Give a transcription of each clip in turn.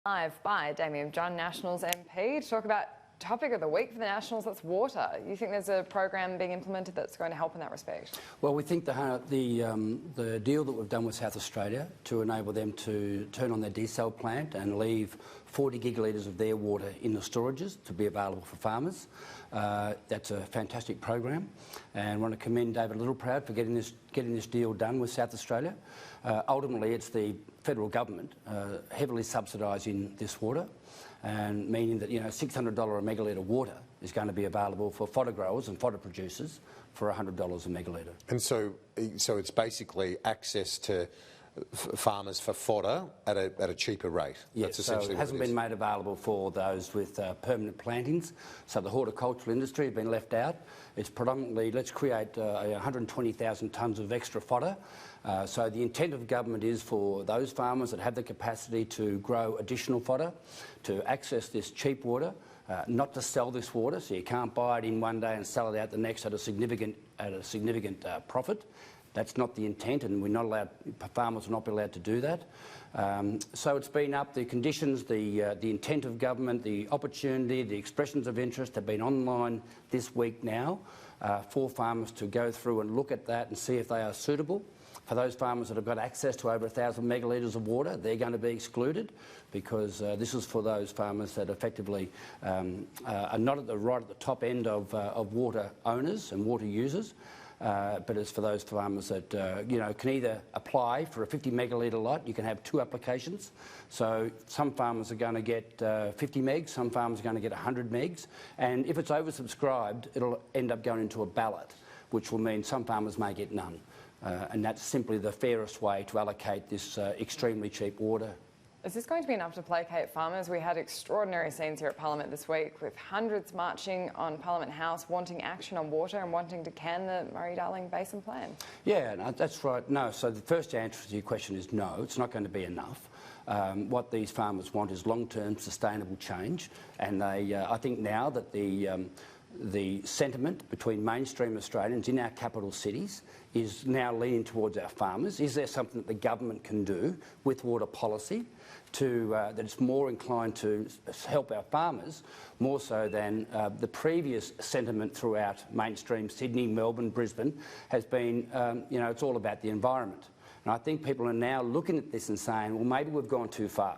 Live by Damien John, Nationals MP, to talk about topic of the week for the Nationals, that's water. You think there's a program being implemented that's going to help in that respect? Well, we think the deal that we've done with South Australia to enable them to turn on their desal plant and leave 40 gigalitres of their water in the storages to be available for farmers. That's a fantastic program, and I want to commend David Littleproud for getting this deal done with South Australia. Ultimately, it's the federal government heavily subsidising this water, and meaning that $600 a megalitre water is going to be available for fodder growers and fodder producers for $100 a megalitre. And so it's basically access to farmers for fodder at a cheaper rate. Yes, that's so it hasn't been made available for those with permanent plantings. So the horticultural industry have been left out. It's predominantly, let's create 120,000 tonnes of extra fodder. So the intent of government is for those farmers that have the capacity to grow additional fodder to access this cheap water, not to sell this water, so you can't buy it in one day and sell it out the next at a significant profit. That's not the intent, and we're not allowed. Farmers will not be allowed to do that. So it's been up. The conditions, the intent of government, the opportunity, the expressions of interest have been online this week now for farmers to go through and look at that and see if they are suitable. For those farmers that have got access to over 1,000 megalitres of water, they're going to be excluded, because this is for those farmers that effectively are not right at the top end of water owners and water users. But it's for those farmers that can either apply for a 50 megalitre lot. You can have 2 applications. So some farmers are going to get 50 megs, some farmers are going to get 100 megs, and if it's oversubscribed, it'll end up going into a ballot, which will mean some farmers may get none. And that's simply the fairest way to allocate this extremely cheap water. Is this going to be enough to placate farmers? We had extraordinary scenes here at Parliament this week, with hundreds marching on Parliament House wanting action on water and wanting to can the Murray-Darling Basin plan. Yeah, no, that's right. No, so the first answer to your question is no, it's not going to be enough. What these farmers want is long-term sustainable change, and I think now that the sentiment between mainstream Australians in our capital cities is now leaning towards our farmers. Is there something that the government can do with water policy that it's more inclined to help our farmers, more so than the previous sentiment throughout mainstream Sydney, Melbourne, Brisbane has been, it's all about the environment. And I think people are now looking at this and saying, well, maybe we've gone too far.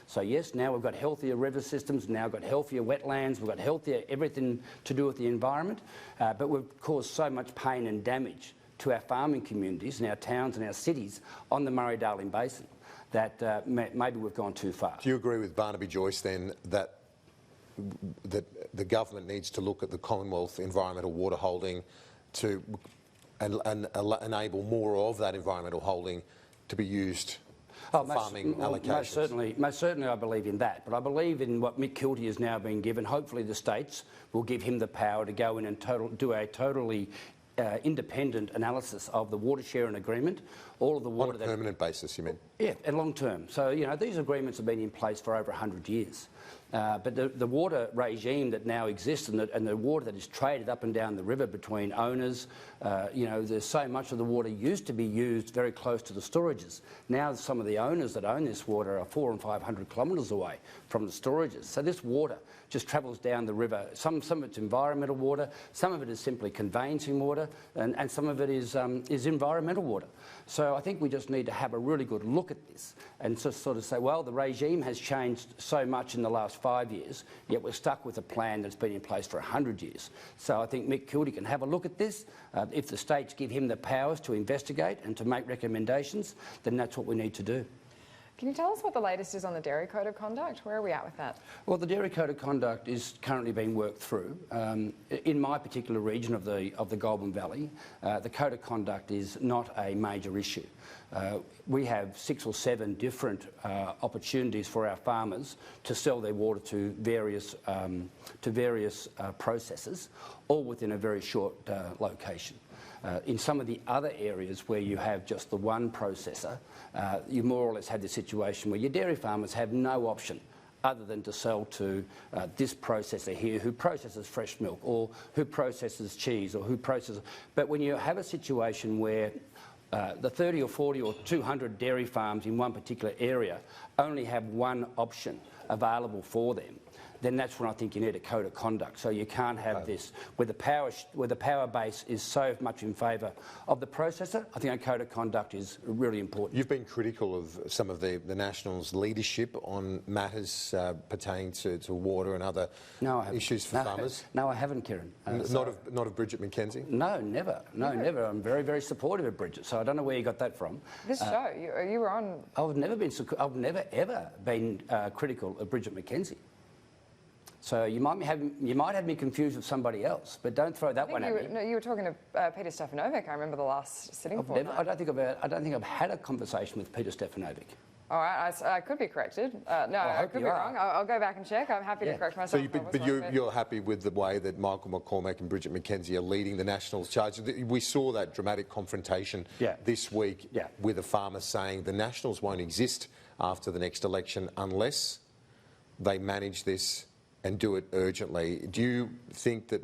So yes, now we've got healthier river systems, now we've got healthier wetlands, we've got healthier everything to do with the environment, but we've caused so much pain and damage to our farming communities and our towns and our cities on the Murray-Darling Basin that maybe we've gone too far. Do you agree with Barnaby Joyce then that the government needs to look at the Commonwealth environmental water holding to enable more of that environmental holding to be used for farming allocations? Most certainly I believe in that, but I believe in what Mick Keelty is now being given. Hopefully the states will give him the power to go in and do a totally independent analysis of the water sharing agreement, all of the water... On a permanent basis, you mean? Yeah, and long term. So, these agreements have been in place for over 100 years. But the water regime that now exists and the water that is traded up and down the river between owners, there's so much of the water used to be used very close to the storages. Now some of the owners that own this water are 400 and 500 kilometres away from the storages. So this water just travels down the river. Some of it's environmental water, some of it is simply conveyancing water, and some of it is environmental water. So I think we just need to have a really good look at this and just sort of say, well, the regime has changed so much in the last 5 years, yet we're stuck with a plan that's been in place for 100 years. So I think Mick Keelty can have a look at this. If the states give him the powers to investigate and to make recommendations, then that's what we need to do. Can you tell us what the latest is on the Dairy Code of Conduct? Where are we at with that? Well, the Dairy Code of Conduct is currently being worked through. In my particular region of the Goulburn Valley, the Code of Conduct is not a major issue. We have 6 or 7 different opportunities for our farmers to sell their water to various processors, all within a very short location. In some of the other areas where you have just the one processor, you more or less have the situation where your dairy farmers have no option other than to sell to this processor here who processes fresh milk or who processes cheese or who processes... But when you have a situation where the 30 or 40 or 200 dairy farms in one particular area only have one option available for them, then that's when I think you need a code of conduct. So you can't have this where the power base is so much in favour of the processor. I think a code of conduct is really important. You've been critical of some of the Nationals' leadership on matters pertaining to water and other issues for farmers. No, I haven't, Kieran. Not of Bridget McKenzie? No, never. No, never. I'm very, very supportive of Bridget, so I don't know where you got that from. This show, you were on... I've never ever been critical of Bridget McKenzie. So you might have me confused with somebody else, but don't throw that one at me. No, you were talking to Peter Stefanovic. I remember the last sitting fortnight. I don't think I've had a conversation with Peter Stefanovic. All right, I could be corrected. No, I could be wrong. I'll go back and check. I'm happy to correct myself. So you're happy with the way that Michael McCormack and Bridget McKenzie are leading the Nationals charge? We saw that dramatic confrontation this week with a farmer saying the Nationals won't exist after the next election unless they manage this and do it urgently. Do you think that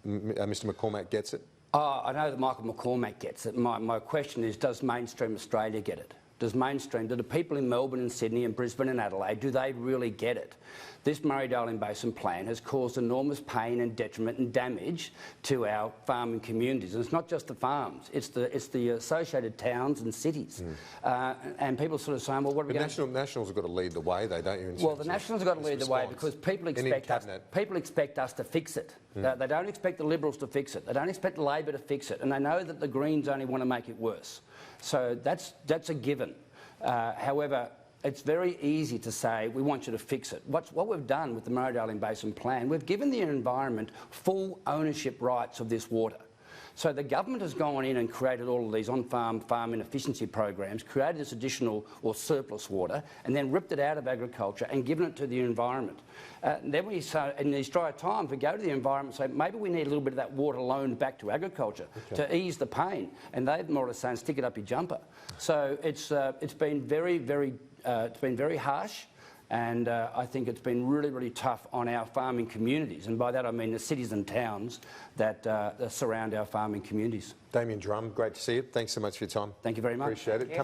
Mr McCormack gets it? I know that Michael McCormack gets it. My question is, does mainstream Australia get it? Do the people in Melbourne and Sydney and Brisbane and Adelaide, do they really get it? This Murray-Darling Basin plan has caused enormous pain and detriment and damage to our farming communities. And it's not just the farms, it's the associated towns and cities. And people sort of saying, well, what are we going to do? Nationals have got to lead the way, though, don't you? Well, the Nationals have got to lead the way because people expect us to fix it. They don't expect the Liberals to fix it. They don't expect Labor to fix it. And they know that the Greens only want to make it worse. So that's a given. However, it's very easy to say, we want you to fix it. What we've done with the Murray-Darling Basin Plan, we've given the environment full ownership rights of this water. So the government has gone in and created all of these on-farm farm inefficiency programs, created this additional or surplus water, and then ripped it out of agriculture and given it to the environment. Then we say, in these dry times, we go to the environment and say, maybe we need a little bit of that water loaned back to agriculture to ease the pain. And they're more or less saying, stick it up your jumper. So it's been very harsh. And I think it's been really, really tough on our farming communities. And by that I mean the cities and towns that surround our farming communities. Damien Drum, great to see you. Thanks so much for your time. Thank you very much. Appreciate it.